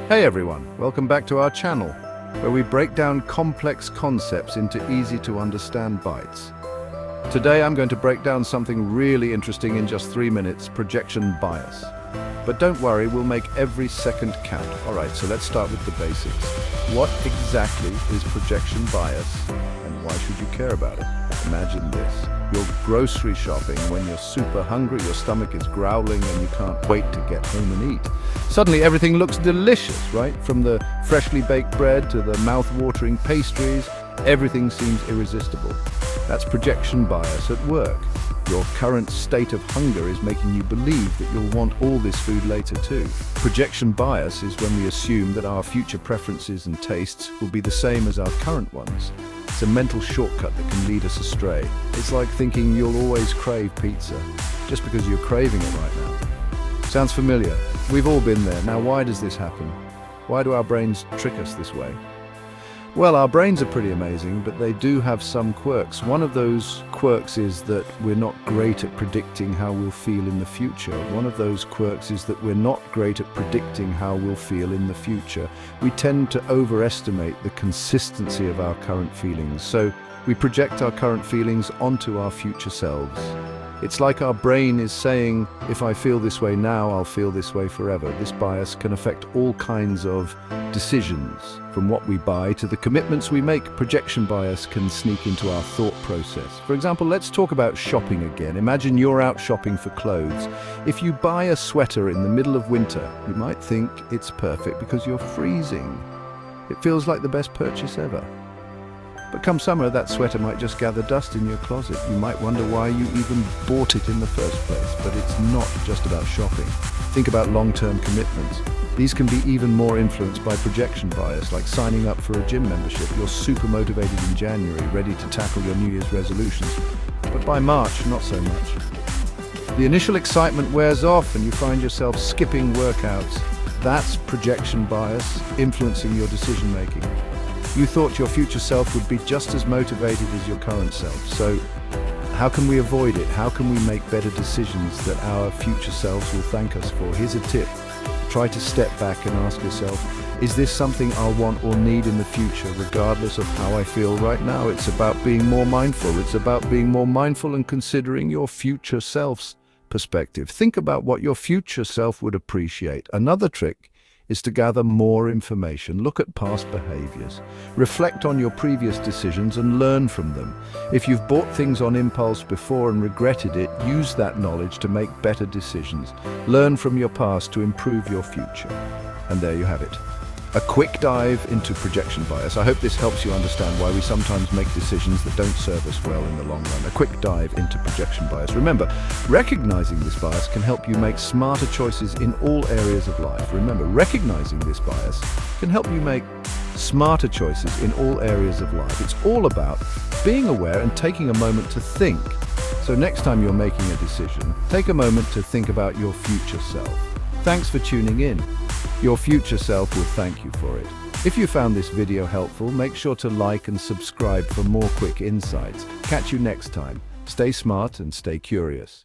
Hey everyone, welcome back to our channel, where we break down complex concepts into easy-to-understand bites. Today I'm going to break down something really interesting in just 3 minutes, projection bias. But don't worry, we'll make every second count. Alright, so let's start with the basics. What exactly is projection bias, and why should you care about it? Imagine this. You're grocery shopping when you're super hungry, your stomach is growling and you can't wait to get home and eat. Suddenly everything looks delicious, right? From the freshly baked bread to the mouth-watering pastries, everything seems irresistible. That's projection bias at work. Your current state of hunger is making you believe that you'll want all this food later too. Projection bias is when we assume that our future preferences and tastes will be the same as our current ones. It's a mental shortcut that can lead us astray. It's like thinking you'll always crave pizza, just because you're craving it right now. Sounds familiar? We've all been there. Now, why does this happen? Why do our brains trick us this way? Well, our brains are pretty amazing, but they do have some quirks. One of those quirks is that we're not great at predicting how we'll feel in the future. One of those quirks is that we're not great at predicting how we'll feel in the future. We tend to overestimate the consistency of our current feelings, so we project our current feelings onto our future selves. It's like our brain is saying, if I feel this way now, I'll feel this way forever. This bias can affect all kinds of decisions, from what we buy to the commitments we make. Projection bias can sneak into our thought process. For example, let's talk about shopping again. Imagine you're out shopping for clothes. If you buy a sweater in the middle of winter, you might think it's perfect because you're freezing. It feels like the best purchase ever. But come summer, that sweater might just gather dust in your closet. You might wonder why you even bought it in the first place. But it's not just about shopping. Think about long-term commitments. These can be even more influenced by projection bias, like signing up for a gym membership. You're super motivated in January, ready to tackle your New Year's resolutions. But by March, not so much. The initial excitement wears off and you find yourself skipping workouts. That's projection bias influencing your decision-making. You thought your future self would be just as motivated as your current self. So how can we avoid it? How can we make better decisions that our future selves will thank us for? Here's a tip. Try to step back and ask yourself, is this something I'll want or need in the future, regardless of how I feel right now? It's about being more mindful. It's about being more mindful and considering your future self's perspective. Think about what your future self would appreciate. Another trick is to gather more information. Look at past behaviors. Reflect on your previous decisions and learn from them. If you've bought things on impulse before and regretted it, use that knowledge to make better decisions. Learn from your past to improve your future. And there you have it. A quick dive into projection bias. I hope this helps you understand why we sometimes make decisions that don't serve us well in the long run. A quick dive into projection bias. Remember, recognizing this bias can help you make smarter choices in all areas of life. Remember, recognizing this bias can help you make smarter choices in all areas of life. It's all about being aware and taking a moment to think. So next time you're making a decision, take a moment to think about your future self. Thanks for tuning in. Your future self will thank you for it. If you found this video helpful, make sure to like and subscribe for more quick insights. Catch you next time. Stay smart and stay curious.